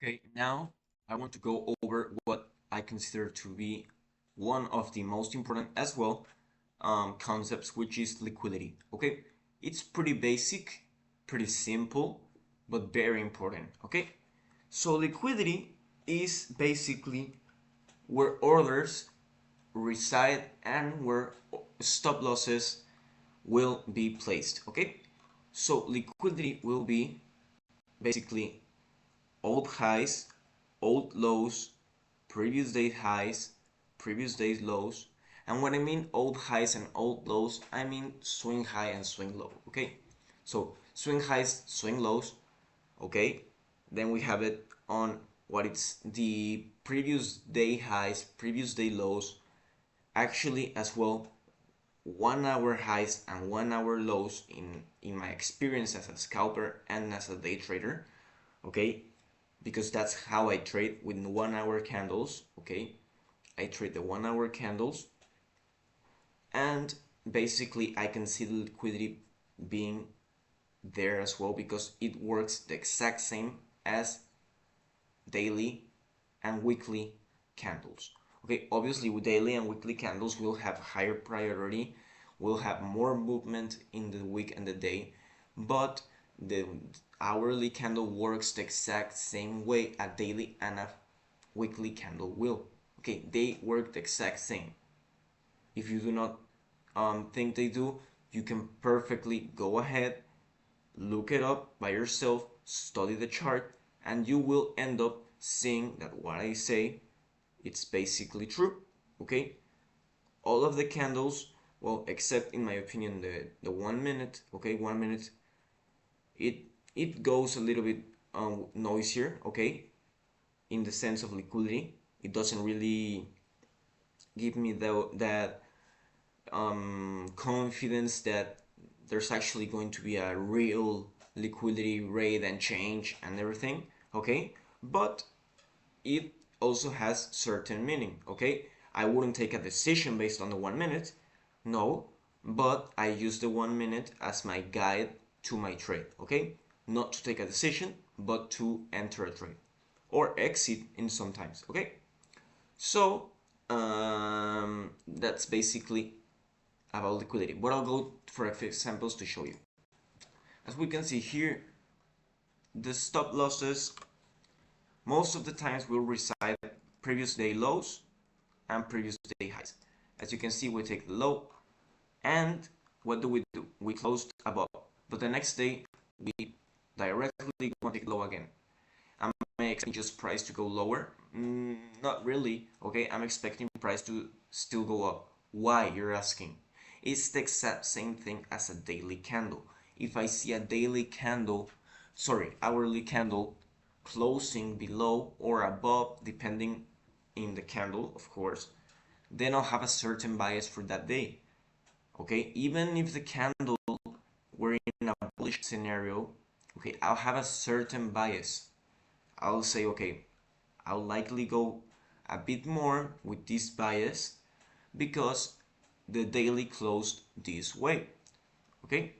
Okay, now I want to go over what I consider to be one of the most important as well concepts, which is liquidity. Okay, it's pretty basic, pretty simple, but very important. Okay, so liquidity is basically where orders reside and where stop losses will be placed. Okay, so liquidity will be basically old highs, old lows, previous day highs, previous day's lows. And when I mean old highs and old lows, I mean swing high and swing low. Okay, so swing highs, swing lows. Okay, then we have it on what it's the previous day highs, previous day lows. Actually, as well, 1 hour highs and 1 hour lows in my experience as a scalper and as a day trader. Okay, because that's how I trade with 1 hour candles. Okay, I trade the 1 hour candles, and basically I can see the liquidity being there as well because it works the exact same as daily and weekly candles. Okay, obviously with daily and weekly candles we'll have higher priority, we'll have more movement in the week and the day, but the hourly candle works the exact same way a daily and a weekly candle will. Okay, they work the exact same. If you do not think they do, you can perfectly go ahead, look it up by yourself, study the chart, and you will end up seeing that what I say, it's basically true. Okay, all of the candles, well, except in my opinion the 1 minute. Okay, 1 minute, it it goes a little bit noisier. Okay, in the sense of liquidity, it doesn't really give me that confidence that there's actually going to be a real liquidity rate and change and everything. Okay, but it also has certain meaning. Okay, I wouldn't take a decision based on the 1 minute, no, but I use the 1 minute as my guide to my trade. Okay, not to take a decision but to enter a trade or exit in sometimes. Okay, so that's basically about liquidity, but I'll go for examples to show you. As we can see here, the stop losses most of the times will reside previous day lows and previous day highs. As you can see, we take the low, and what do? We closed above, but the next day we directly go and take low again. Am I expecting just price to go lower? Not really. Okay, I'm expecting price to still go up. Why, you're asking? It's the exact same thing as a daily candle. If I see a daily candle, sorry, hourly candle closing below or above, depending in the candle, of course, then I'll have a certain bias for that day. Okay, even if the candle were in a bullish scenario, okay, I'll have a certain bias. I'll say, okay, I'll likely go a bit more with this bias because the daily closed this way. Okay,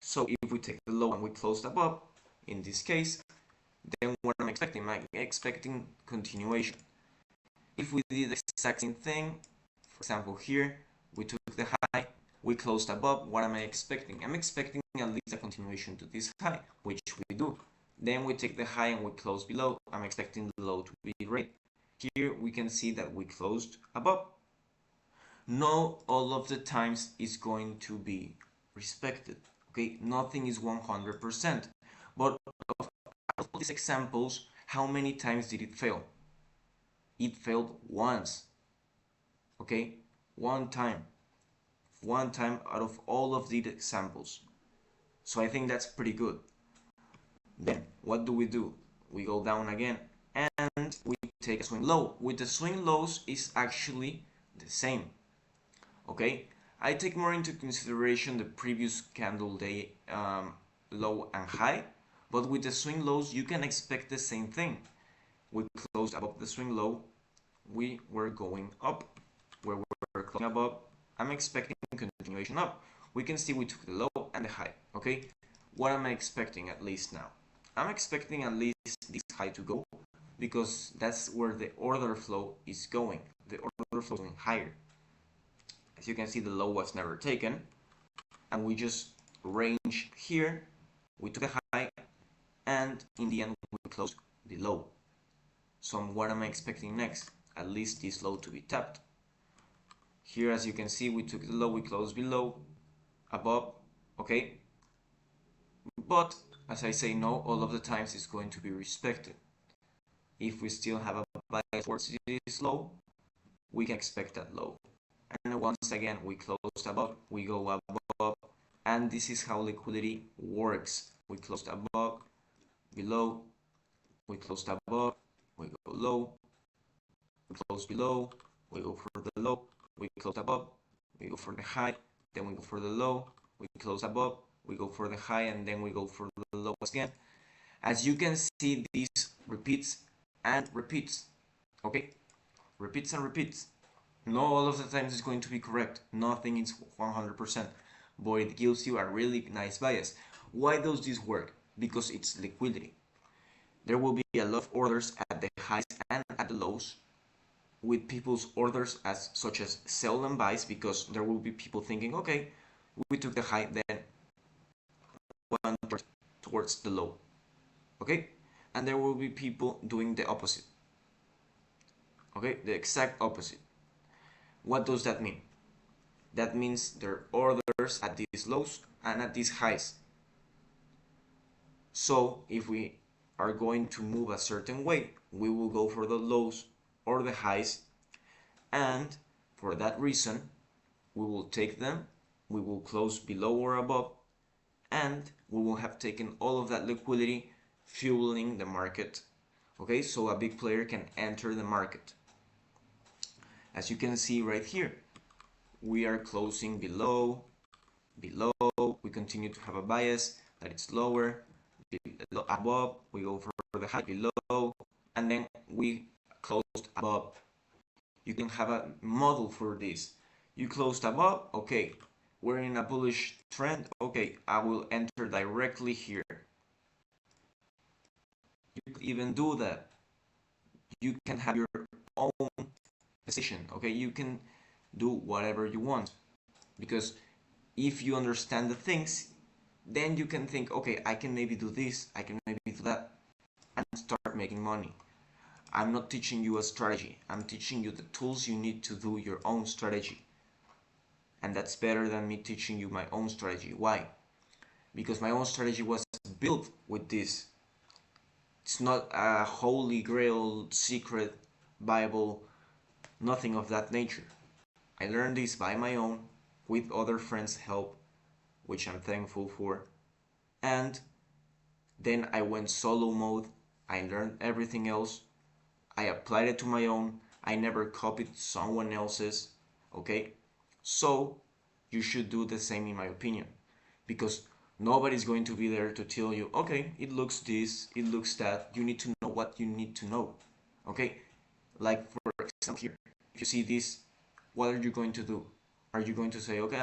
so if we take the low and we closed above, in this case, then what I'm expecting? I'm expecting continuation. If we did the exact same thing, for example here, we took the high, we closed above, what am I expecting? I'm expecting at least a continuation to this high, which we do. Then we take the high and we close below. I'm expecting the low to be right. Here we can see that we closed above. Not all of the times is going to be respected. Okay, nothing is 100%. But of all these examples, how many times did it fail? It failed once. Okay, one time. One time out of all of these examples. So I think that's pretty good. Then what do? We go down again and we take a swing low. With the swing lows is actually the same. Okay, I take more into consideration the previous candle day low and high, but with the swing lows you can expect the same thing. We closed above the swing low, we were going up. Where we're closing above, I'm expecting continuation up. We can see we took the low and the high. Okay, what am I expecting at least now? I'm expecting at least this high to go, because that's where the order flow is going. The order flow is going higher. As you can see, the low was never taken, and we just range here. We took a high, and in the end we closed the low. So what am I expecting next? At least this low to be tapped. Here, as you can see, we took the low, we closed below, above, okay? But as I say, no, all of the times it's going to be respected. If we still have a bias towards this low, we can expect that low. And once again, we closed above, we go above, and this is how liquidity works. We closed above, below, we closed above, we go low, we close below, we go for the low, we close above, we go for the high, then we go for the low, we close above, we go for the high, and then we go for the low again. As you can see, this repeats and repeats, okay? Repeats and repeats. Not all of the times it's going to be correct. Nothing is 100%, but it gives you a really nice bias. Why does this work? Because it's liquidity. There will be a lot of orders at the highs and at the lows, with people's orders as such as sell and buys, because there will be people thinking, okay, we took the high, then went towards the low, okay? And there will be people doing the opposite, okay? The exact opposite. What does that mean? That means there are orders at these lows and at these highs. So if we are going to move a certain way, we will go for the lows or the highs, and for that reason we will take them, we will close below or above, and we will have taken all of that liquidity fueling the market, okay? So a big player can enter the market. As you can see right here, we are closing below, we continue to have a bias that it's lower, above, we go for the high, below, and then we closed above. You can have a model for this. You closed above, okay, we're in a bullish trend, okay, I will enter directly here. You could even do that. You can have your own position, okay? You can do whatever you want, because if you understand the things, then you can think, okay, I can maybe do this, I can maybe do that, and start making money. I'm not teaching you a strategy, I'm teaching you the tools you need to do your own strategy. And that's better than me teaching you my own strategy. Why? Because my own strategy was built with this. It's not a holy grail, secret, Bible, nothing of that nature. I learned this by my own, with other friends' help, which I'm thankful for. And then I went solo mode. I learned everything else. I applied it to my own. I never copied someone else's, okay? So you should do the same, in my opinion, because nobody's going to be there to tell you, okay, it looks this, it looks that. You need to know what you need to know, okay? Like for example here, if you see this, what are you going to do? Are you going to say, okay,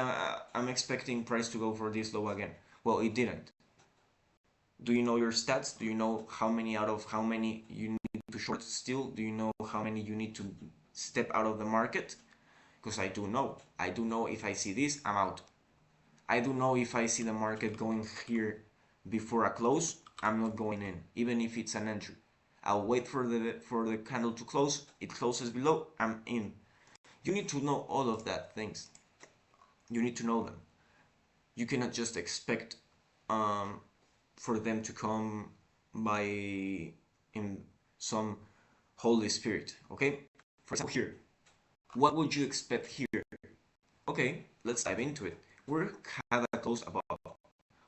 I'm expecting price to go for this low again? Well, it didn't. Do you know your stats? Do you know how many out of how many you need to short still? Do you know how many you need to step out of the market? Because I do know. I do know if I see this, I'm out. I do know if I see the market going here before a close, I'm not going in, even if it's an entry. I'll wait for the candle to close. It closes below, I'm in. You need to know all of that things. You need to know them. You cannot just expect for them to come by in some Holy Spirit, okay? For example here, what would you expect here? Okay, let's dive into it. We're kind of close above.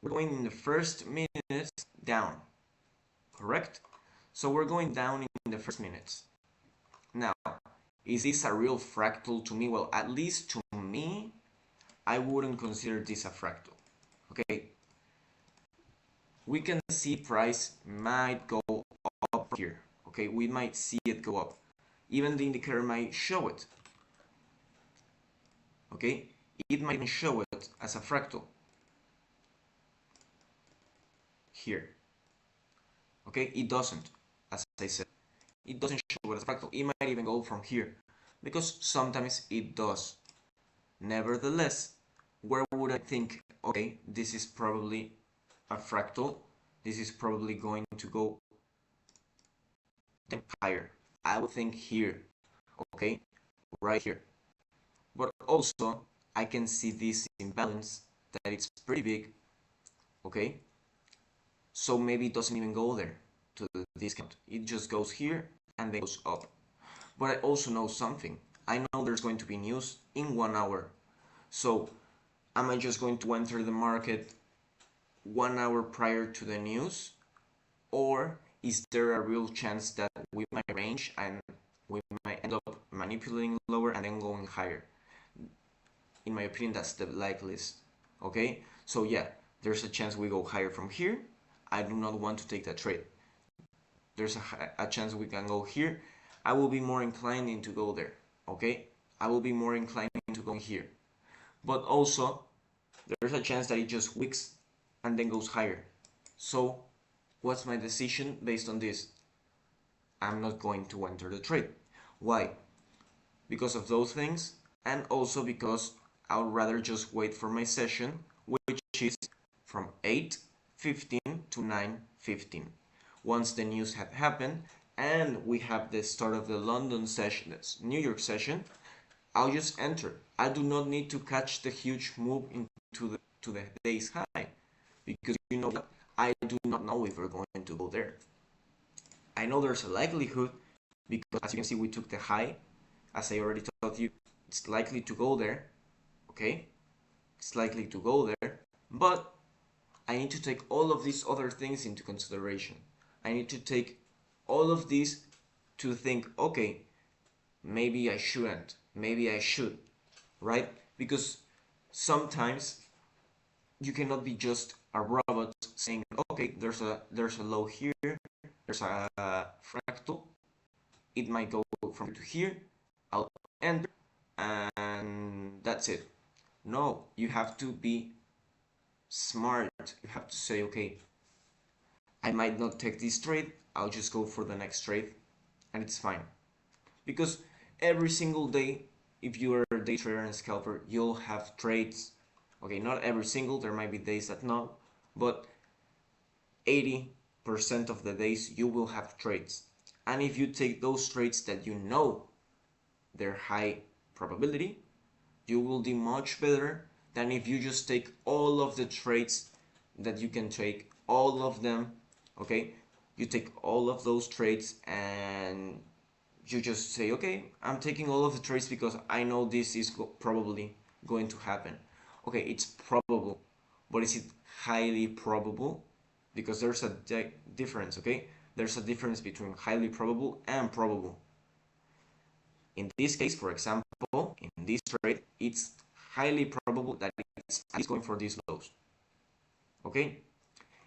We're going in the first minutes down, correct? So we're going down in the first minutes. Now, is this a real fractal to me? Well, at least to me, I wouldn't consider this a fractal, okay? We can see price might go up here, okay? We might see it go up. Even the indicator might show it, okay? It might show it as a fractal here. Okay, it doesn't, as I said, it doesn't show as a fractal. It might even go from here, because sometimes it does. Nevertheless, where would I think, okay, this is probably a fractal, this is probably going to go higher? I would think here, okay, right here. But also, I can see this imbalance, that it's pretty big, okay? So maybe it doesn't even go there to the discount. It just goes here and then goes up. But I also know something. I know there's going to be news in 1 hour. So am I just going to enter the market 1 hour prior to the news? Or is there a real chance that we might range and we might end up manipulating lower and then going higher? In my opinion, that's the likeliest. Okay, so yeah, there's a chance we go higher from here. I do not want to take that trade. There's a chance we can go here. I will be more inclined to go there. Okay, I will be more inclined to go here. But also, there's a chance that it just wicks and then goes higher. So what's my decision based on this? I'm not going to enter the trade. Why? Because of those things, and also because I would rather just wait for my session, which is from 8:15 to 9:15. Once the news had happened and we have the start of the London session, that's New York session, I'll just enter. I do not need to catch the huge move into the day's high, because you know what? I do not know if we're going to go there. I know there's a likelihood, because as you can see, we took the high. As I already told you, it's likely to go there. Okay, it's likely to go there, but I need to take all of these other things into consideration. I need to take all of these to think, okay, maybe I shouldn't, maybe I should, right? Because sometimes you cannot be just a robot saying, okay, there's a low here, there's a fractal, it might go from here to here, I'll enter, and that's it. No, you have to be smart. You have to say, okay, I might not take this trade, I'll just go for the next trade, and it's fine. Because every single day, if you are a day trader and scalper, you'll have trades. Okay, not every single, there might be days that not, but 80% of the days you will have trades. And if you take those trades that you know they're high probability, you will do much better than if you just take all of the trades that you can take, all of them, okay? You take all of those trades and you just say, okay, I'm taking all of the trades because I know this is probably going to happen. Okay, it's probable, but is it highly probable? Because there's a difference, okay? There's a difference between highly probable and probable. In this case, for example, in this trade, it's highly probable that it's going for these lows. Okay?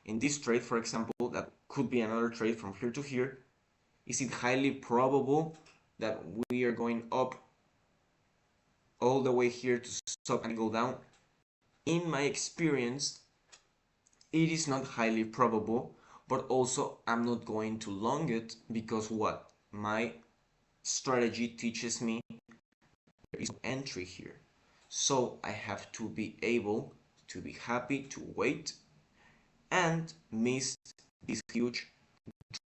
In this trade, for example, that could be another trade from here to here. Is it highly probable that we are going up all the way here to stop and go down? In my experience, it is not highly probable, but also I'm not going to long it, because what? My strategy teaches me there is no entry here. So I have to be able to be happy to wait and miss this huge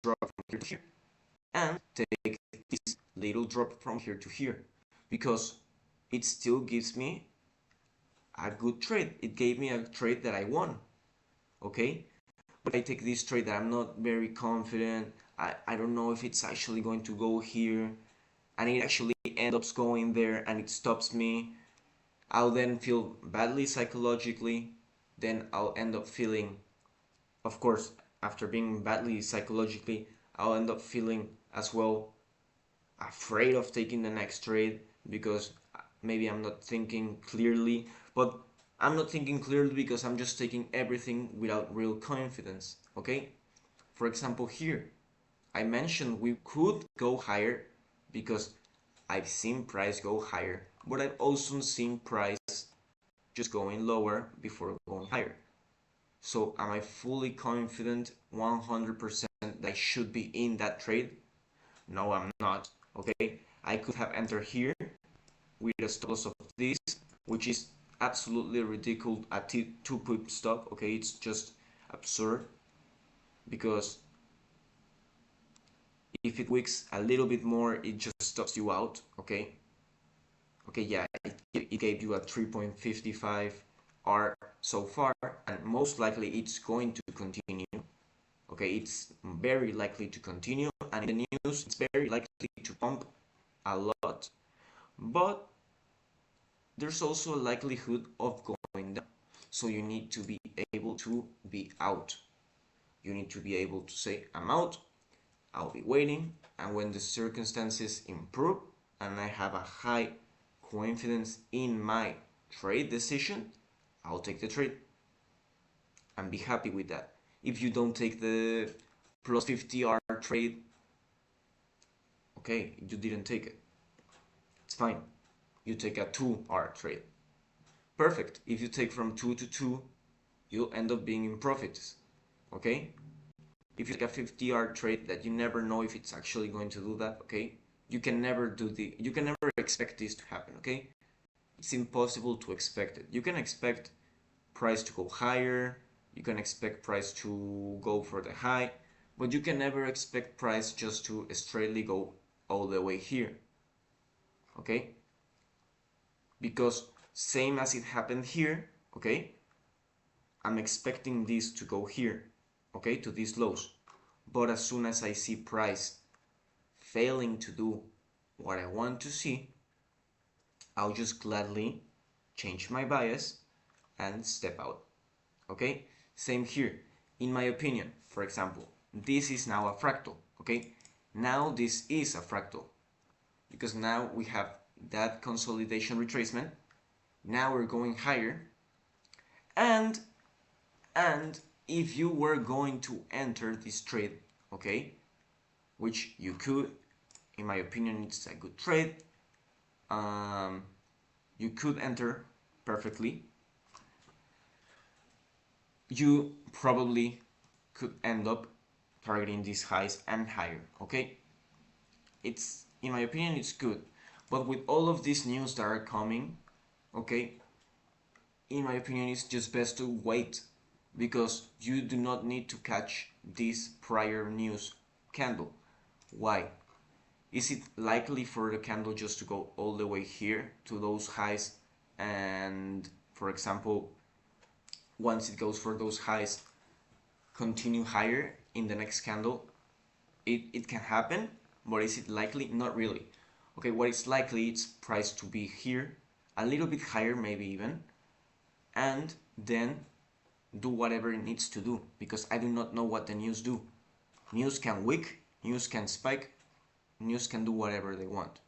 drop from here to here, and take this little drop from here to here, because it still gives me a good trade. It gave me a trade that I won. Okay, but I take this trade that I'm not very confident. I don't know if it's actually going to go here, and it actually ends up going there and it stops me. I'll then feel badly psychologically. Then I'll end up feeling, of course, after being badly psychologically, I'll end up feeling as well afraid of taking the next trade, because maybe I'm not thinking clearly. But I'm not thinking clearly because I'm just taking everything without real confidence. Okay, for example, here I mentioned we could go higher because I've seen price go higher, but I've also seen price just going lower before going higher. So am I fully confident 100% that I should be in that trade. No, I'm not. Okay, I could have entered here with a stop loss of this, which is absolutely ridiculous at 2 pip stop. Okay, it's just absurd, because if it wicks a little bit more, it just stops you out. Okay, yeah, it gave you a 3.55 R so far, and most likely it's going to continue. Okay, it's very likely to continue, and in the news it's very likely to pump a lot, but there's also a likelihood of going down. So you need to be able to be out. You need to be able to say, I'm out, I'll be waiting, and when the circumstances improve and I have a high confidence in my trade decision, I'll take the trade and be happy with that. If you don't take the plus 50R trade, okay, you didn't take it. It's fine. You take a 2R trade. Perfect. If you take from 2 to 2, you'll end up being in profits. Okay? If you take a 50R trade that you never know if it's actually going to do that, okay? You can never expect this to happen, okay? It's impossible to expect it. You can expect price to go higher, you can expect price to go for the high, but you can never expect price just to straightly go all the way here. Okay? Because same as it happened here, okay? I'm expecting this to go here, okay, to these lows. But as soon as I see price failing to do what I want to see, I'll just gladly change my bias and step out. Okay, same here. In my opinion, for example, this is now a fractal. Okay, now this is a fractal, because now we have that consolidation retracement. Now we're going higher, and if you were going to enter this trade, okay, which you could, in my opinion, it's a good trade. You could enter perfectly. You probably could end up targeting these highs and higher. Okay, it's, in my opinion, it's good. But with all of these news that are coming, okay, in my opinion, it's just best to wait, because you do not need to catch this prior news candle. Why? Is it likely for the candle just to go all the way here to those highs, and, for example, once it goes for those highs, continue higher in the next candle? It can happen, but is it likely? Not really. Okay, what is likely, it's price to be here, a little bit higher maybe even, and then do whatever it needs to do, because I do not know what the news do. News can wick, news can spike, news can do whatever they want.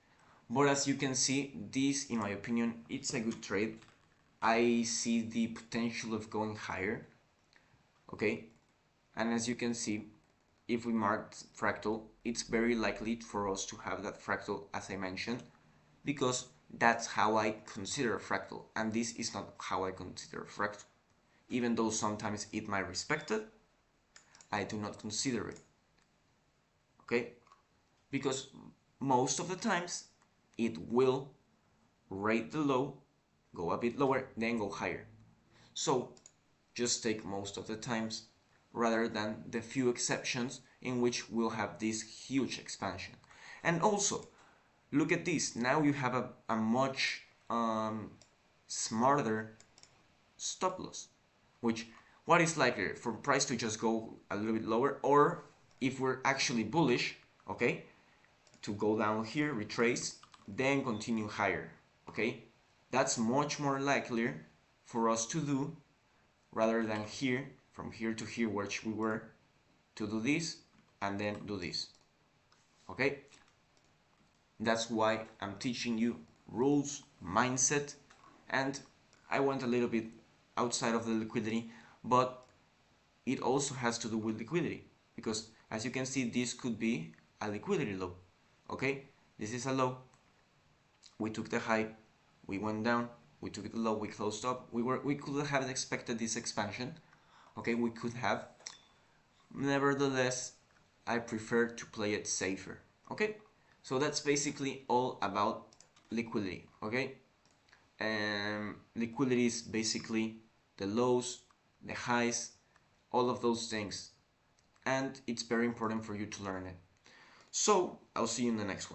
But as you can see, this, in my opinion, it's a good trade. I see the potential of going higher. Okay, and as you can see, if we mark fractal, it's very likely for us to have that fractal, as I mentioned, because that's how I consider a fractal, and this is not how I consider a fractal. Even though sometimes it might respect it, I do not consider it. Okay, because most of the times it will rate the low, go a bit lower, then go higher. So just take most of the times, rather than the few exceptions in which we'll have this huge expansion. And also, look at this. Now you have a much smarter stop loss. Which, what is likelier, for price to just go a little bit lower, or if we're actually bullish, okay, to go down here, retrace, then continue higher. Okay, that's much more likelier for us to do, rather than here, from here to here, which we were, to do this and then do this. Okay, that's why I'm teaching you rules, mindset, and I went a little bit outside of the liquidity, but it also has to do with liquidity, because as you can see, this could be a liquidity low. Okay, this is a low, we took the high, we went down, we took the low, we closed up, we could have expected this expansion. Okay, we could have. Nevertheless, I prefer to play it safer. Okay, so that's basically all about liquidity. Okay, and liquidity is basically the lows, the highs, all of those things, and it's very important for you to learn it. So I'll see you in the next one.